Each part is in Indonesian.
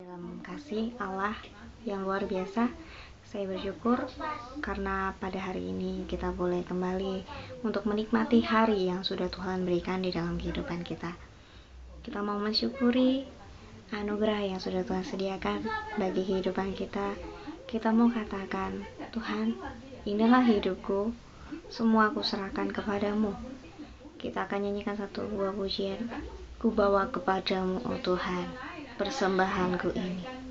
Dalam kasih Allah yang luar biasa, saya bersyukur karena pada hari ini kita boleh kembali untuk menikmati hari yang sudah Tuhan berikan di dalam kehidupan kita. Kita mau mensyukuri anugerah yang sudah Tuhan sediakan bagi kehidupan kita. Kita mau katakan, Tuhan, inilah hidupku, semua aku serahkan kepadamu. Kita akan nyanyikan satu buah pujian. Ku bawa kepadamu, oh Tuhan, persembahanku ini.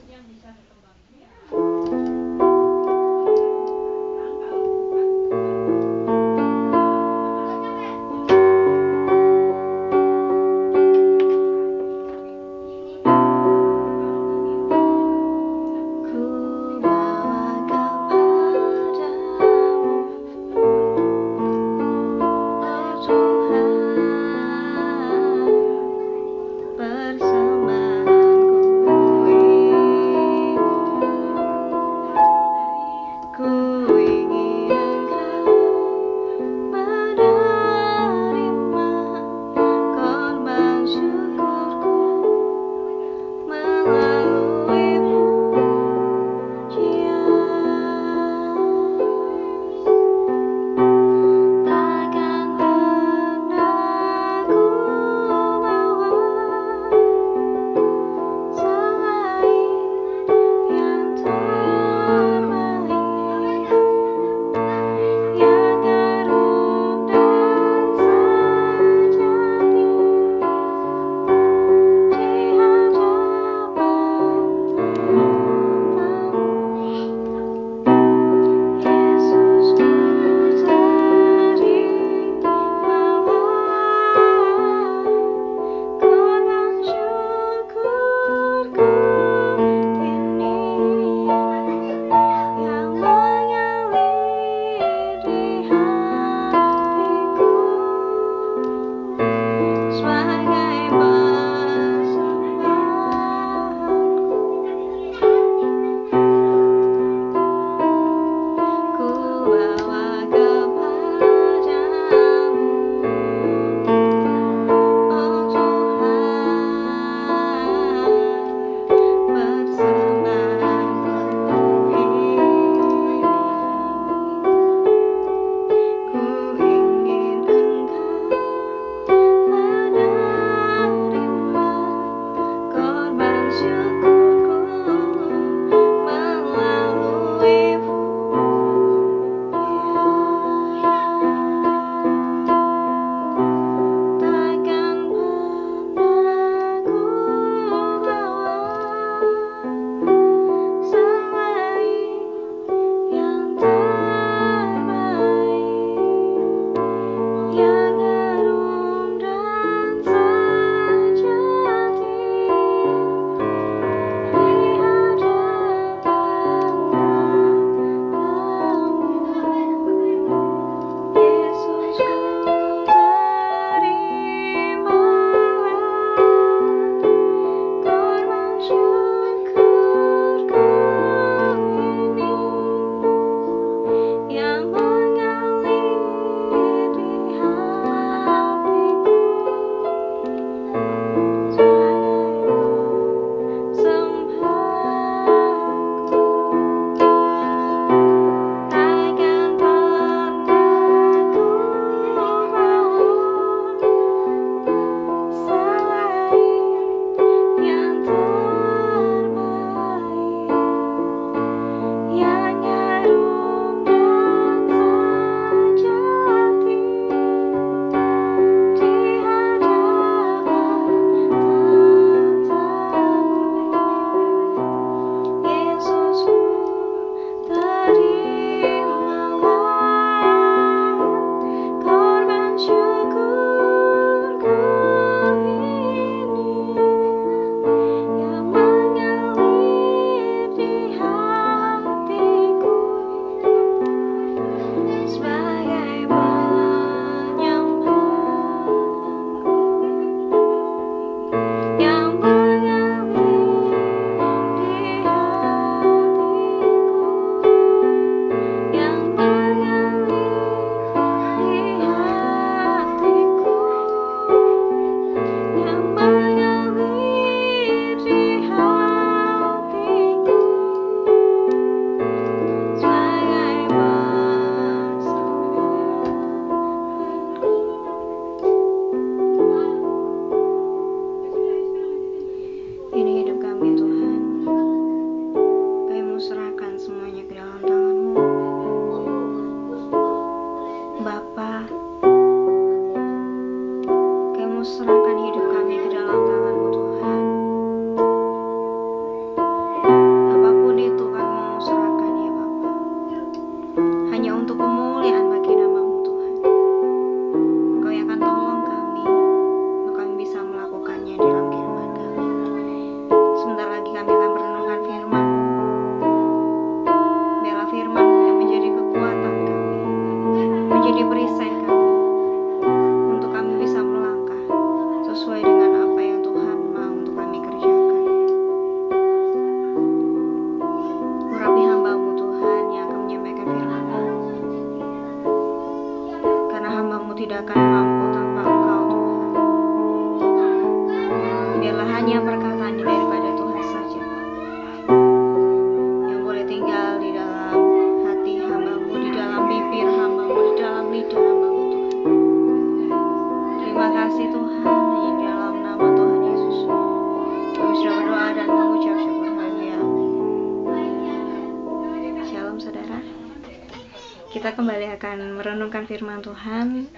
kita kembali akan merenungkan firman Tuhan.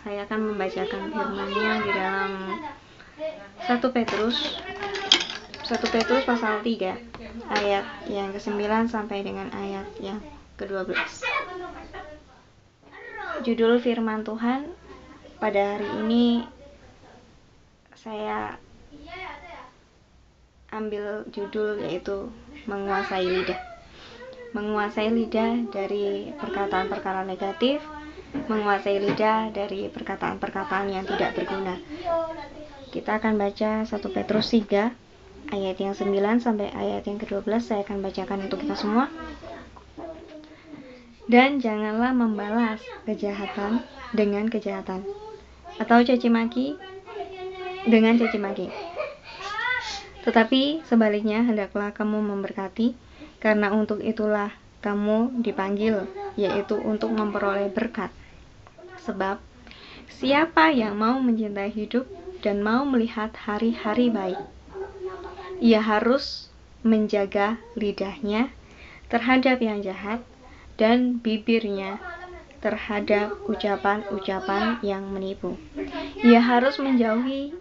Saya akan membacakan firman-Nya di dalam 1 Petrus pasal 3 ayat yang ke-9 sampai dengan ayat yang ke-12. Judul firman Tuhan pada hari ini saya ambil judul yaitu menguasai lidah. Menguasai lidah dari perkataan-perkataan negatif, menguasai lidah dari perkataan-perkataan yang tidak berguna. Kita akan baca 1 Petrus 3 ayat yang 9 sampai ayat yang ke-12. Saya akan bacakan untuk kita semua. Dan janganlah membalas kejahatan dengan kejahatan, atau caci maki dengan caci maki. Tetapi sebaliknya hendaklah kamu memberkati, karena untuk itulah kamu dipanggil, yaitu untuk memperoleh berkat. Sebab siapa yang mau mencintai hidup dan mau melihat hari-hari baik, ia harus menjaga lidahnya terhadap yang jahat dan bibirnya terhadap ucapan-ucapan yang menipu. Ia harus menjauhi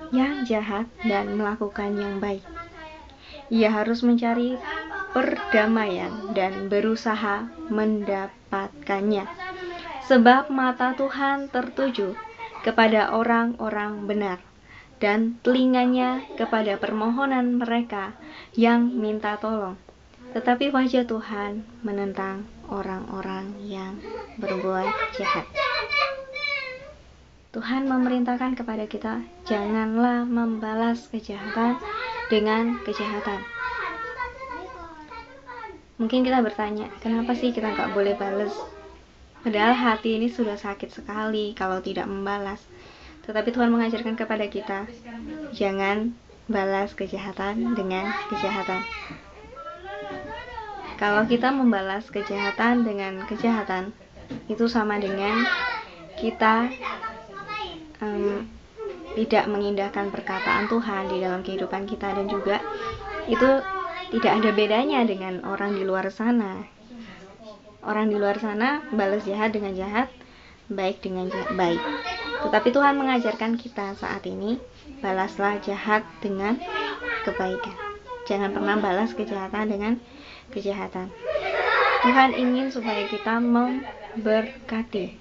yang jahat dan melakukan yang baik. Ia harus mencari perdamaian dan berusaha mendapatkannya. Sebab mata Tuhan tertuju kepada orang-orang benar, dan telinganya kepada permohonan mereka yang minta tolong. Tetapi wajah Tuhan menentang orang-orang yang berbuat jahat. Tuhan memerintahkan kepada kita, janganlah membalas kejahatan dengan kejahatan. Mungkin kita bertanya, kenapa sih kita nggak boleh balas? Padahal hati ini sudah sakit sekali kalau tidak membalas. Tetapi Tuhan mengajarkan kepada kita, jangan balas kejahatan dengan kejahatan. Kalau kita membalas kejahatan dengan kejahatan, itu sama dengan kita tidak mengindahkan perkataan Tuhan di dalam kehidupan kita, dan juga itu tidak ada bedanya dengan orang di luar sana. Orang di luar sana balas jahat dengan jahat, baik dengan baik. Tetapi Tuhan mengajarkan kita saat ini, balaslah jahat dengan kebaikan. Jangan pernah balas kejahatan dengan kejahatan. Tuhan ingin supaya kita memberkati,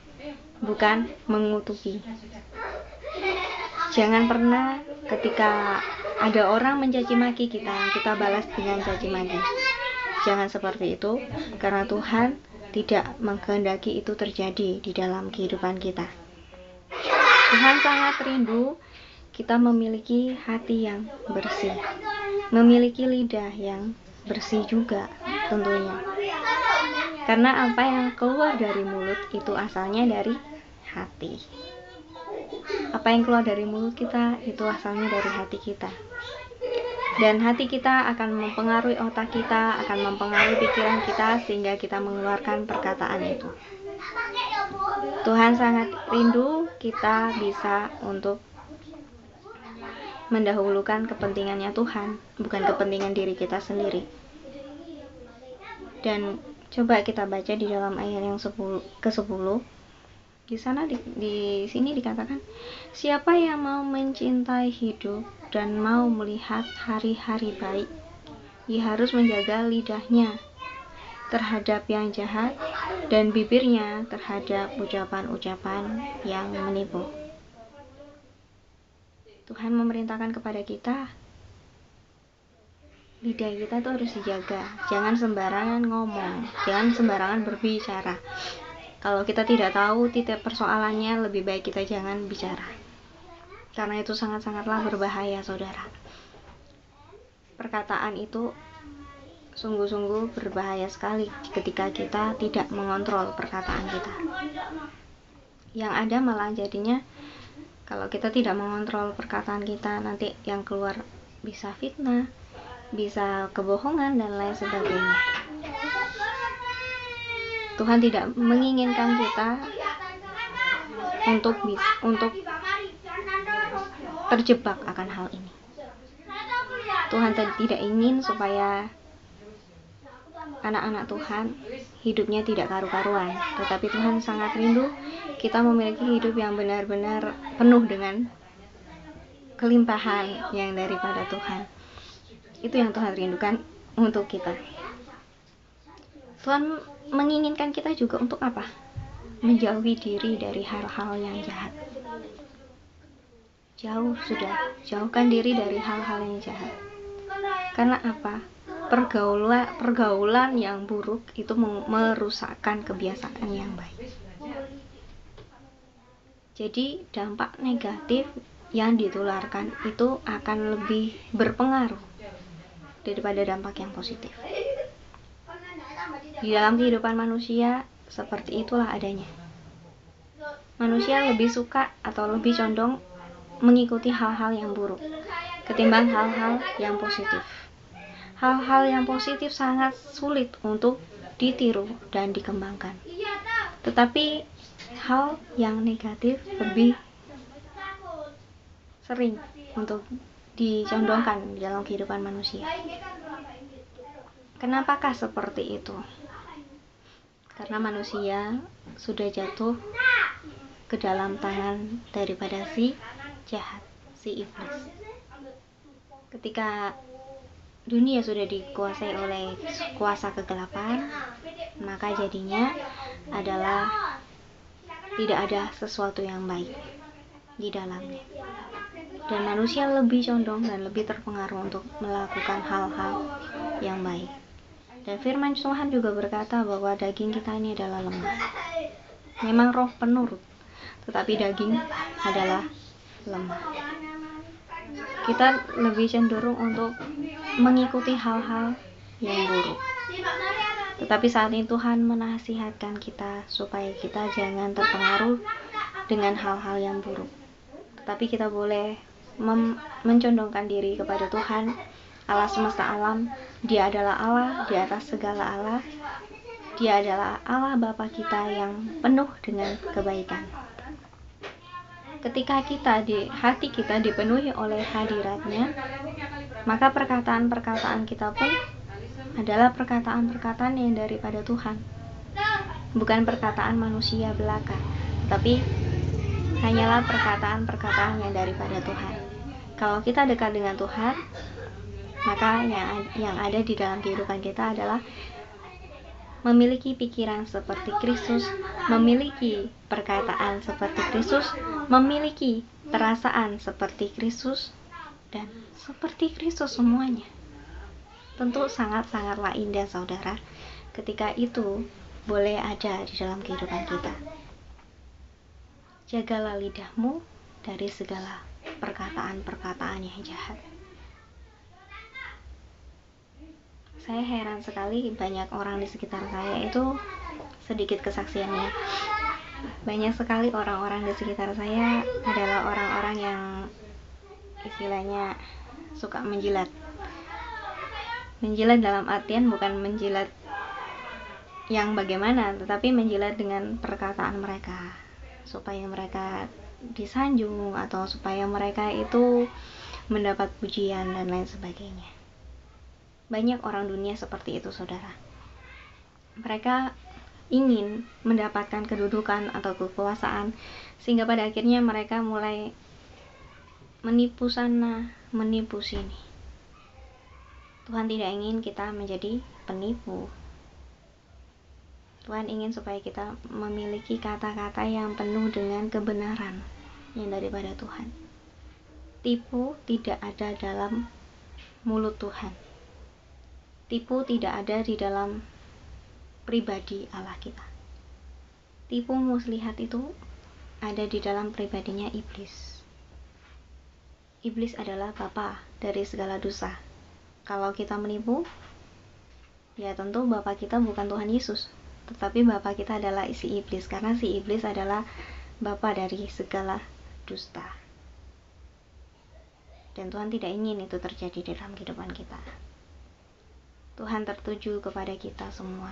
bukan mengutuki. Jangan pernah ketika ada orang mencaci maki kita balas dengan caci maki. Jangan seperti itu, karena Tuhan tidak menghendaki itu terjadi di dalam kehidupan kita. Tuhan sangat rindu kita memiliki hati yang bersih, memiliki lidah yang bersih juga tentunya. Karena apa yang keluar dari mulut itu asalnya dari hati. Apa yang keluar dari mulut kita itu asalnya dari hati kita. Dan hati kita akan mempengaruhi otak kita, akan mempengaruhi pikiran kita, sehingga kita mengeluarkan perkataan itu. Tuhan sangat rindu kita bisa untuk mendahulukan kepentingannya Tuhan, bukan kepentingan diri kita sendiri. Dan coba kita baca di dalam ayat yang ke-10. Di sana di sini dikatakan, siapa yang mau mencintai hidup dan mau melihat hari-hari baik, ia harus menjaga lidahnya terhadap yang jahat dan bibirnya terhadap ucapan-ucapan yang menipu. Tuhan memerintahkan kepada kita, lidah kita tuh harus dijaga. Jangan sembarangan ngomong, jangan sembarangan berbicara. Kalau kita tidak tahu titik persoalannya, lebih baik kita jangan bicara. Karena itu sangat-sangatlah berbahaya, saudara. Perkataan itu sungguh-sungguh berbahaya sekali ketika kita tidak mengontrol perkataan kita. Yang ada malah jadinya, kalau kita tidak mengontrol perkataan kita, nanti yang keluar bisa fitnah, bisa kebohongan, dan lain sebagainya. Tuhan tidak menginginkan kita untuk terjebak akan hal ini. Tuhan tidak ingin supaya anak-anak Tuhan hidupnya tidak karu-karuan, tetapi Tuhan sangat rindu kita memiliki hidup yang benar-benar penuh dengan kelimpahan yang daripada Tuhan. Itu yang Tuhan rindukan untuk kita. Tuhan menginginkan kita juga untuk apa? Menjauhi diri dari hal-hal yang jahat. Jauhkan diri dari hal-hal yang jahat. Karena apa? Pergaulan yang buruk itu merusakkan kebiasaan yang baik. Jadi dampak negatif yang ditularkan itu akan lebih berpengaruh daripada dampak yang positif. Di dalam kehidupan manusia seperti itulah adanya. Manusia lebih suka atau lebih condong mengikuti hal-hal yang buruk ketimbang hal-hal yang positif. Hal-hal yang positif sangat sulit untuk ditiru dan dikembangkan. Tetapi hal yang negatif lebih sering untuk dicondongkan di dalam kehidupan manusia. Kenapakah seperti itu? Karena manusia sudah jatuh ke dalam tangan daripada si jahat, si iblis. Ketika dunia sudah dikuasai oleh kuasa kegelapan, maka jadinya adalah tidak ada sesuatu yang baik di dalamnya. Dan manusia lebih condong dan lebih terpengaruh untuk melakukan hal-hal yang baik. Dan firman Tuhan juga berkata bahwa daging kita ini adalah lemah. Memang roh penurut, tetapi daging adalah lemah. Kita lebih cenderung untuk mengikuti hal-hal yang buruk. Tetapi saat ini Tuhan menasihatkan kita supaya kita jangan terpengaruh dengan hal-hal yang buruk. Tetapi kita boleh mencondongkan diri kepada Tuhan, Allah semesta alam. Dia adalah Allah di atas segala Allah. Dia adalah Allah Bapa kita yang penuh dengan kebaikan. Ketika hati kita dipenuhi oleh hadiratnya, maka perkataan-perkataan kita pun adalah perkataan-perkataan yang daripada Tuhan, bukan perkataan manusia belaka, tapi hanyalah perkataan-perkataan yang daripada Tuhan. Kalau kita dekat dengan Tuhan, maka yang ada di dalam kehidupan kita adalah memiliki pikiran seperti Kristus, memiliki perkataan seperti Kristus, memiliki perasaan seperti Kristus, dan seperti Kristus semuanya. Tentu sangat-sangatlah indah, saudara, ketika itu boleh ada di dalam kehidupan kita. Jagalah lidahmu dari segala perkataan-perkataan yang jahat. Saya heran sekali, banyak orang di sekitar saya itu sedikit kesaksiannya. Banyak sekali orang-orang di sekitar saya adalah orang-orang yang istilahnya suka menjilat. Menjilat dalam artian bukan menjilat yang bagaimana, tetapi menjilat dengan perkataan mereka, supaya mereka disanjung atau supaya mereka itu mendapat pujian dan lain sebagainya. Banyak orang dunia seperti itu, saudara. Mereka ingin mendapatkan kedudukan atau kekuasaan, sehingga pada akhirnya mereka mulai menipu sana, menipu sini. Tuhan tidak ingin kita menjadi penipu. Tuhan ingin supaya kita memiliki kata-kata yang penuh dengan kebenaran yang daripada Tuhan. Tipu tidak ada dalam mulut Tuhan. Tipu tidak ada di dalam pribadi Allah kita. Tipu muslihat itu ada di dalam pribadinya iblis. Iblis adalah bapa dari segala dosa. Kalau kita menipu, ya tentu bapa kita bukan Tuhan Yesus, tetapi bapa kita adalah si iblis, karena si iblis adalah bapa dari segala dusta. Dan Tuhan tidak ingin itu terjadi dalam kehidupan kita. Tuhan tertuju kepada kita semua,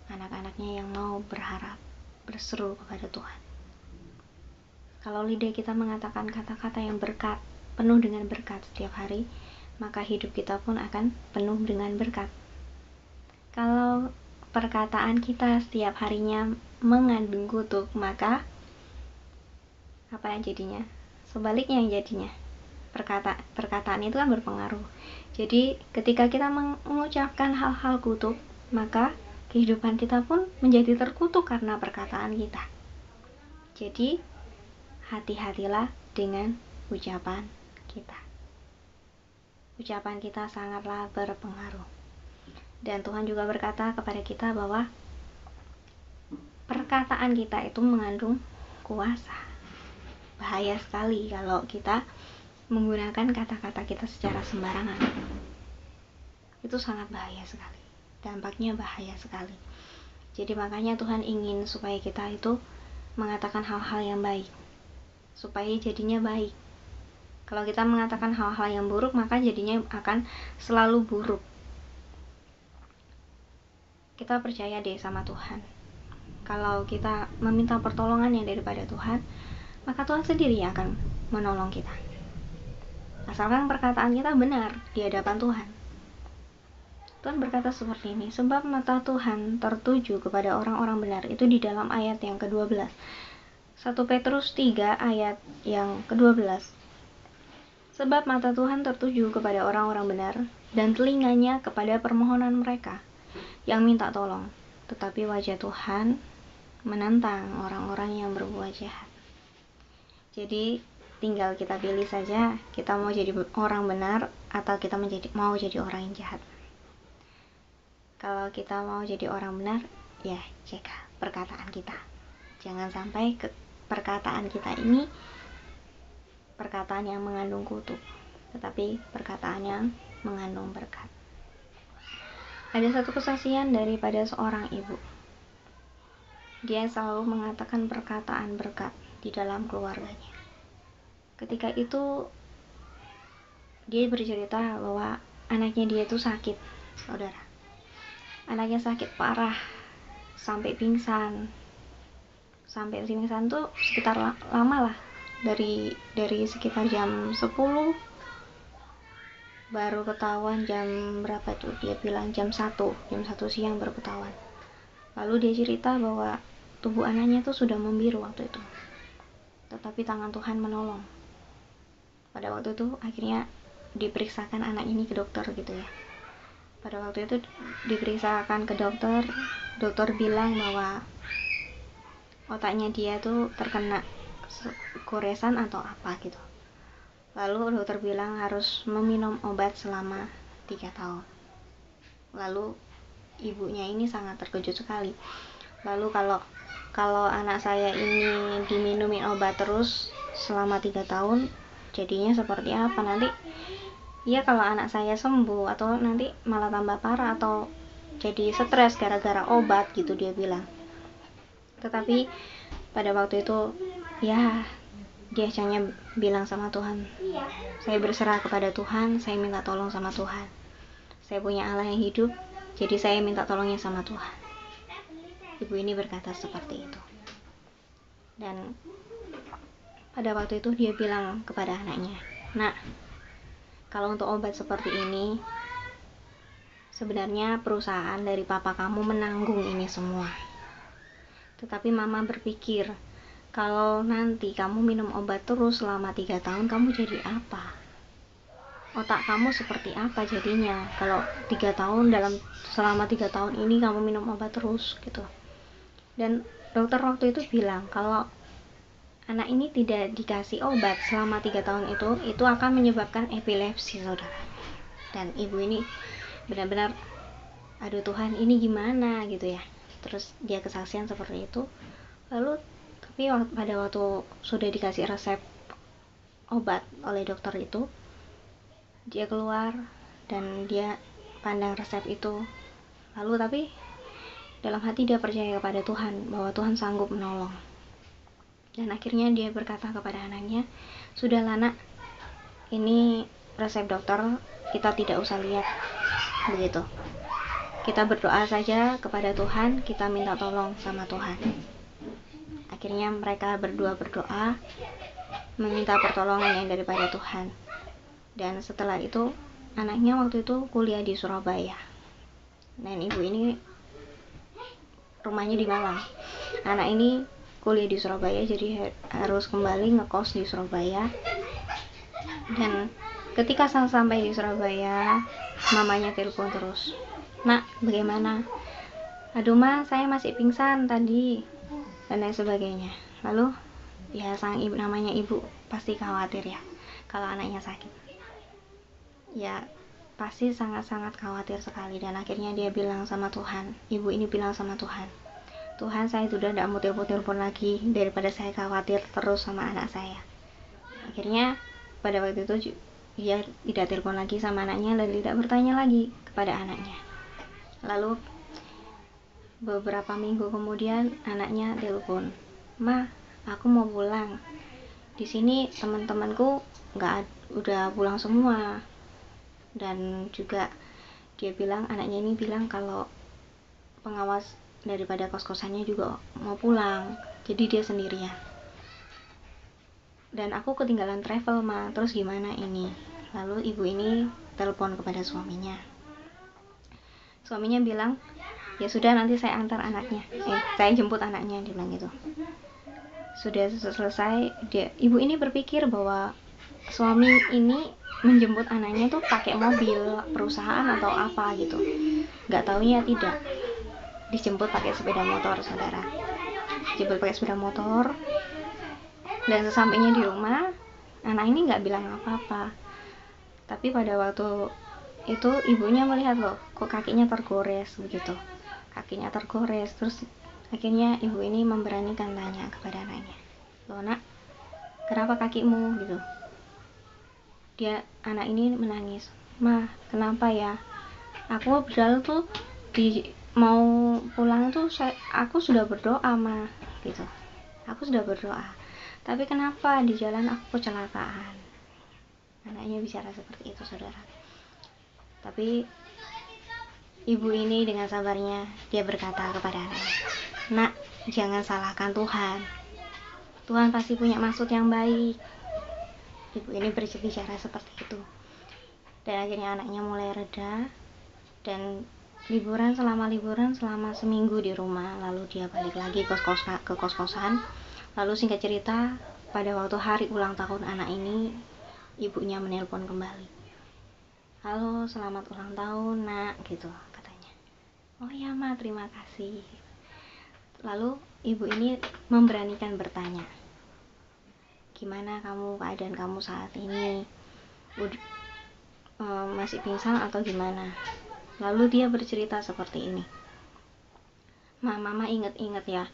anak-anaknya yang mau berharap, berseru kepada Tuhan. Kalau lidah kita mengatakan kata-kata yang berkat, penuh dengan berkat setiap hari, maka hidup kita pun akan penuh dengan berkat. Kalau perkataan kita setiap harinya mengandung kutuk, maka apa yang jadinya? Sebaliknya yang jadinya. Perkataan itu kan berpengaruh. Jadi ketika kita mengucapkan hal-hal kutuk, maka kehidupan kita pun menjadi terkutuk karena perkataan kita. Jadi hati-hatilah dengan ucapan kita. Ucapan kita sangatlah berpengaruh. Dan Tuhan juga berkata kepada kita bahwa perkataan kita itu mengandung kuasa. Bahaya sekali kalau kita menggunakan kata-kata kita secara sembarangan. Itu sangat bahaya sekali. Dampaknya bahaya sekali. Jadi makanya Tuhan ingin supaya kita itu mengatakan hal-hal yang baik, supaya jadinya baik. Kalau kita mengatakan hal-hal yang buruk, maka jadinya akan selalu buruk. Kita percaya deh sama Tuhan. Kalau kita meminta pertolongan yang daripada Tuhan, maka Tuhan sendiri yang akan menolong kita. Asalkan perkataan kita benar di hadapan Tuhan. Tuhan berkata seperti ini, sebab mata Tuhan tertuju kepada orang-orang benar. Itu di dalam ayat yang ke-12. 1 Petrus 3 ayat yang ke-12. Sebab mata Tuhan tertuju kepada orang-orang benar, dan telinganya kepada permohonan mereka yang minta tolong. Tetapi wajah Tuhan menentang orang-orang yang berbuat jahat. Jadi tinggal kita pilih saja, kita mau jadi orang benar atau kita mau jadi orang yang jahat. Kalau kita mau jadi orang benar, ya jaga perkataan kita. Jangan sampai perkataan kita ini perkataan yang mengandung kutuk, tetapi perkataan yang mengandung berkat. Ada satu kesaksian daripada seorang ibu. Dia selalu mengatakan perkataan berkat di dalam keluarganya. Ketika itu dia bercerita bahwa anaknya dia itu sakit, saudara. Anaknya sakit parah sampai pingsan. Sampai pingsan tuh sekitar lama lah. Dari sekitar jam 10 baru ketahuan jam berapa tuh, dia bilang jam 1 siang baru ketahuan. Lalu dia cerita bahwa tubuh anaknya tuh sudah membiru waktu itu, tetapi tangan Tuhan menolong. Pada waktu itu akhirnya diperiksakan anak ini ke dokter gitu ya. Pada waktu itu diperiksakan ke dokter, dokter bilang bahwa otaknya dia tuh terkena goresan atau apa gitu. Lalu dokter bilang harus meminum obat selama 3 tahun. Lalu ibunya ini sangat terkejut sekali. Lalu kalau anak saya ini diminumin obat terus selama 3 tahun, jadinya seperti apa nanti? Ya kalau anak saya sembuh atau nanti malah tambah parah atau jadi stres gara-gara obat gitu, dia bilang. Tetapi pada waktu itu ya dia hanya bilang sama Tuhan, saya berserah kepada Tuhan, saya minta tolong sama Tuhan. Saya punya Allah yang hidup, jadi saya minta tolongnya sama Tuhan. Ibu ini berkata seperti itu. Dan pada waktu itu dia bilang kepada anaknya, "Nak, kalau untuk obat seperti ini, sebenarnya perusahaan dari papa kamu menanggung ini semua. Tetapi mama berpikir, kalau nanti kamu minum obat terus selama 3 tahun, kamu jadi apa? Otak kamu seperti apa jadinya kalau 3 tahun selama 3 tahun ini kamu minum obat terus gitu." Dan dokter waktu itu bilang kalau anak ini tidak dikasih obat selama 3 tahun itu akan menyebabkan epilepsi, saudara. Dan ibu ini benar-benar, aduh Tuhan, ini gimana gitu ya. Terus dia kesaksian seperti itu. Lalu tapi pada waktu sudah dikasih resep obat oleh dokter itu, dia keluar dan dia pandang resep itu. Lalu tapi dalam hati dia percaya kepada Tuhan bahwa Tuhan sanggup menolong. Dan akhirnya dia berkata kepada anaknya, "Sudahlah nak, ini resep dokter, kita tidak usah lihat begitu. Kita berdoa saja kepada Tuhan, kita minta tolong sama Tuhan." Akhirnya mereka berdua berdoa meminta pertolongan yang daripada Tuhan. Dan setelah itu anaknya waktu itu kuliah di Surabaya. Dan ibu ini rumahnya di Malang. Anak ini kuliah di Surabaya, jadi harus kembali ngekos di Surabaya. Dan ketika sampai di Surabaya, mamanya telepon terus, "Nak, bagaimana?" "Aduh ma, saya masih pingsan tadi," dan lain sebagainya. Lalu ya sang ibu, namanya ibu pasti khawatir ya kalau anaknya sakit. Ya pasti sangat-sangat khawatir sekali. Dan akhirnya dia bilang sama Tuhan, ibu ini bilang sama Tuhan, "Tuhan, saya sudah tidak mau telepon lagi daripada saya khawatir terus sama anak saya." Akhirnya pada waktu itu dia tidak telepon lagi sama anaknya dan tidak bertanya lagi kepada anaknya. Lalu beberapa minggu kemudian anaknya telepon, "Ma, aku mau pulang. Di sini teman-temanku udah pulang semua." Dan juga dia bilang, anaknya ini bilang kalau pengawas daripada kos-kosannya juga mau pulang, jadi dia sendirian. "Dan aku ketinggalan travel ma, terus gimana ini?" Lalu ibu ini telepon kepada suaminya. Suaminya bilang, "Ya sudah, nanti saya antar anaknya, saya jemput anaknya," dia bilang gitu. Sudah selesai, ibu ini berpikir bahwa suami ini menjemput anaknya tuh pakai mobil perusahaan atau apa gitu. Nggak taunya tidak, dijemput pakai sepeda motor, saudara. Dijemput pakai sepeda motor. Dan sesampainya di rumah, anak ini nggak bilang apa-apa. Tapi pada waktu itu ibunya melihat loh, kok kakinya tergores begitu. Kakinya tergores. Terus akhirnya ibu ini memberanikan tanya kepada anaknya, "Loh nak, kenapa kakimu?" gitu. Anak ini menangis, "Ma, kenapa ya? Aku padahal tuh mau pulang tuh aku sudah berdoa ma," gitu. "Aku sudah berdoa, tapi kenapa di jalan aku kecelakaan?" Anaknya bicara seperti itu, saudara. Tapi ibu ini dengan sabarnya dia berkata kepada anaknya, "Nak, jangan salahkan Tuhan. Tuhan pasti punya maksud yang baik." Ibu ini berbicara seperti itu. Dan akhirnya anaknya mulai reda. Dan selama seminggu di rumah. Lalu dia balik lagi ke kos-kosan. Lalu singkat cerita, pada waktu hari ulang tahun anak ini, ibunya menelpon kembali. "Halo, selamat ulang tahun nak," gitu katanya. "Oh ya ma, terima kasih." Lalu ibu ini memberanikan bertanya, "Gimana keadaan kamu saat ini? Masih pingsan atau gimana?" Lalu dia bercerita seperti ini, "Mama inget-inget ya,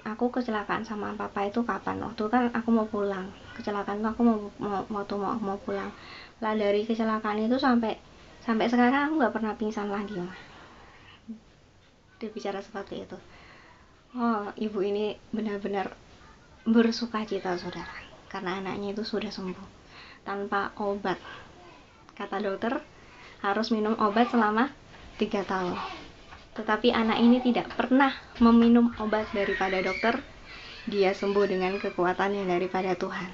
aku kecelakaan sama papa itu kapan? Waktu kan aku mau pulang. Kecelakaan itu aku mau pulang. Lah dari kecelakaan itu sampai sekarang aku nggak pernah pingsan lagi ma." Dia bicara seperti itu. Oh, ibu ini benar-benar bersukacita, saudara, karena anaknya itu sudah sembuh tanpa obat. Kata dokter harus minum obat selama 3 tahun. Tetapi anak ini tidak pernah meminum obat daripada dokter. Dia sembuh dengan kekuatan yang daripada Tuhan.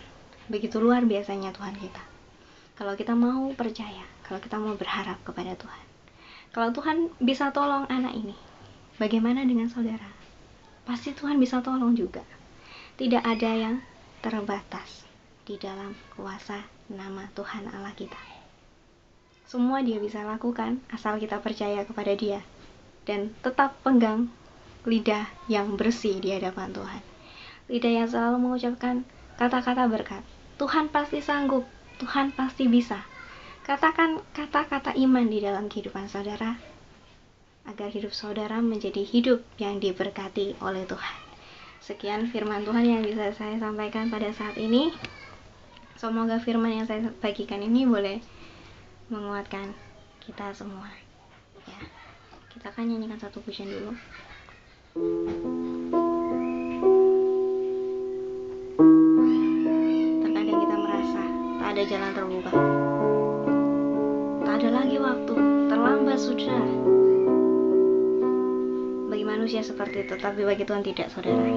Begitu luar biasanya Tuhan kita. Kalau kita mau percaya, kalau kita mau berharap kepada Tuhan. Kalau Tuhan bisa tolong anak ini, bagaimana dengan saudara? Pasti Tuhan bisa tolong juga. Tidak ada yang terbatas di dalam kuasa nama Tuhan Allah kita. Semua Dia bisa lakukan asal kita percaya kepada Dia dan tetap pegang lidah yang bersih di hadapan Tuhan. Lidah yang selalu mengucapkan kata-kata berkat. Tuhan pasti sanggup, Tuhan pasti bisa. Katakan kata-kata iman di dalam kehidupan saudara, agar hidup saudara menjadi hidup yang diberkati oleh Tuhan. Sekian firman Tuhan yang bisa saya sampaikan pada saat ini. Semoga firman yang saya bagikan ini boleh menguatkan kita semua. Ya, kita akan nyanyikan satu pujian dulu. Terkadang kita merasa tak ada jalan terbuka, tak ada lagi waktu, terlambat sudah. Bagi manusia seperti itu, tapi bagi Tuhan tidak, saudara.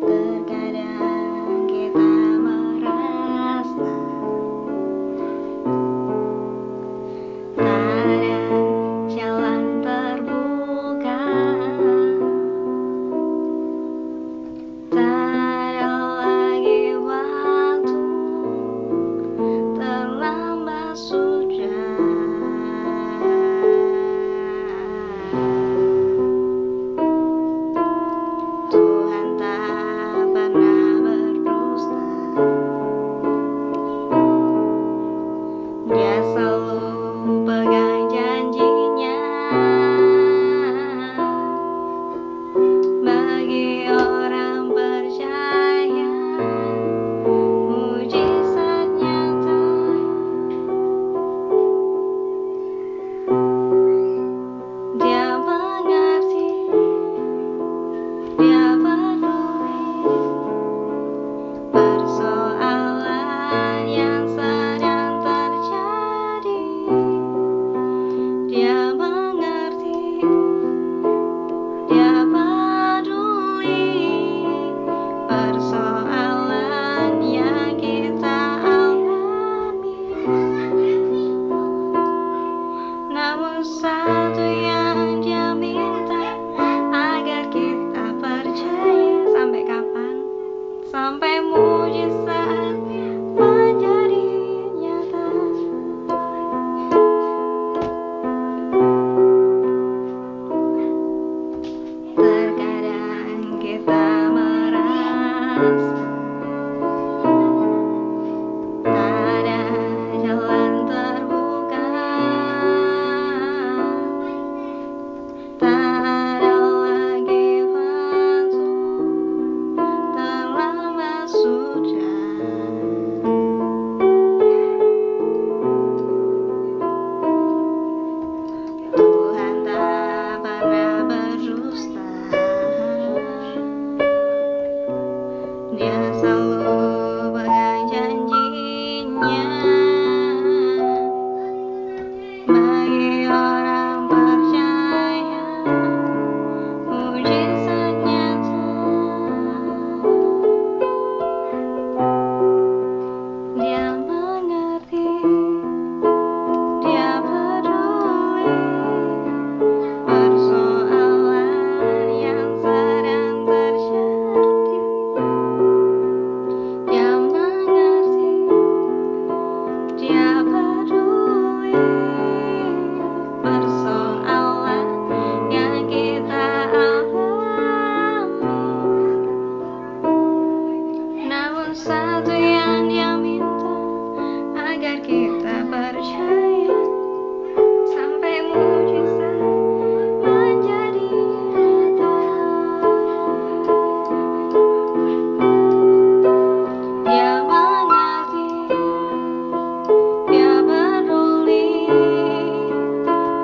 Terkadang kita merasa sampai mujizat menjadi nyata. Terkadang kita merasa tak ada jalan terbuka, tak ada lagi waktu, terlambat sudah. Tuhan tak pernah berdusta, Dia selalu pegang janjinya. Bagi orang percaya, mujizat nyata. Dia mengerti, Dia peduli persoalan yang sedang terjadi. Dia mengerti, Dia peduli persoalan yang kita alami. Namun satu yang Dia minta, agar kita percaya sampai mujizat menjadi nyata. Dia mengerti, Dia peduli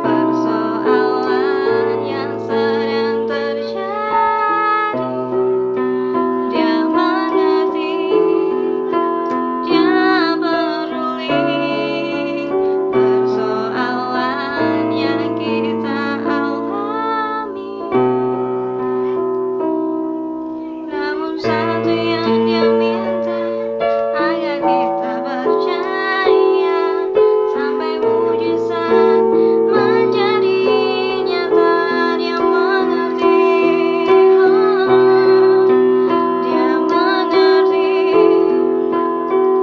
persoalan yang sedang terjadi. Dia mengerti, Dia peduli persoalan yang kita alami. Namun satu yang Dia minta, agar kita percaya sampai mujizat menjadi nyata. Dia mengerti, Dia mengerti,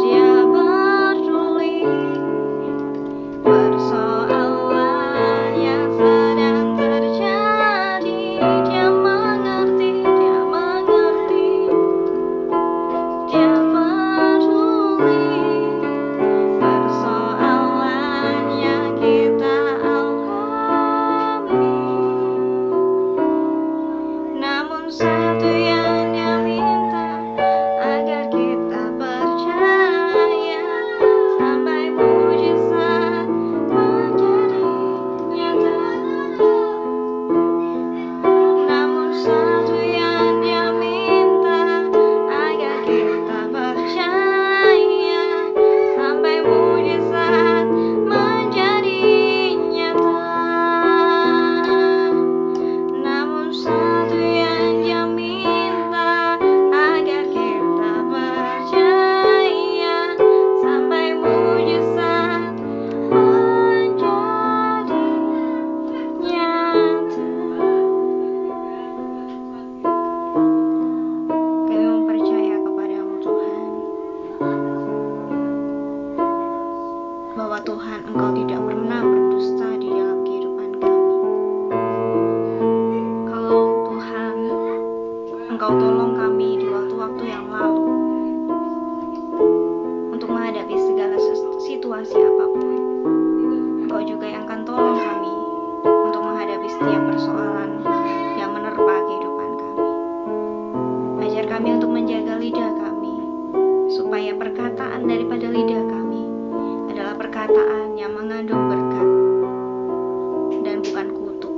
Dia peduli persoalan yang sedang terjadi. Dia mengerti, Dia mengerti, Dia peduli persoalan yang kita alami. Namun satu yang Dia minta, agar kita percaya sampai mujizat menjadi nyata. Namun satu yang Dia minta, agar kita percaya sampai mujizat menjadi nyata. Namun satu yang Dia minta, agar kita percaya sampai mujizat menjadi nyata. Kami mempercaya kepada-Mu Tuhan, bahwa Tuhan Engkau tidak pernah berdusta di dalam kehidupan kami. Kalau Tuhan Engkau tolong kami di waktu-waktu yang lalu untuk menghadapi segala situasi apapun, Engkau juga yang akan tolong kami untuk menghadapi setiap persoalan yang menerpa kehidupan kami. Ajar kami untuk menjaga lidah kami, supaya perkataan daripada lidah kami adalah perkataan yang mengandung berkat dan bukan kutuk,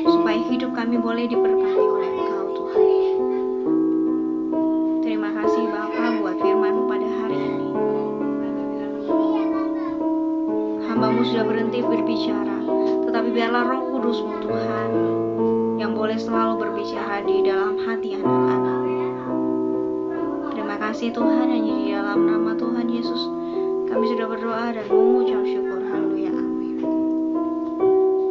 supaya hidup kami boleh diberkati oleh Engkau Tuhan. Terima kasih Bapa buat firman-Mu pada hari ini. Hamba-Mu sudah berhenti berbicara, tetapi biarlah Roh Kudus-Mu Tuhan yang boleh selalu berbicara di dalam hati anak-anak. Terima kasih Tuhan, hanya di dalam nama Tuhan Yesus kami sudah berdoa dan mengucap syukur. Haleluya, amin.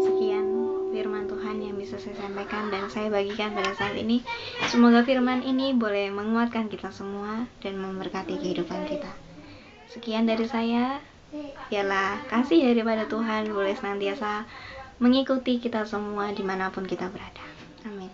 Sekian firman Tuhan yang bisa saya sampaikan. sampaikan dan saya bagikan pada saat ini. Semoga firman ini boleh menguatkan kita semua dan memberkati kehidupan kita. Sekian dari saya. Biarlah kasih daripada Tuhan boleh senantiasa mengikuti kita semua dimanapun kita berada. Amin.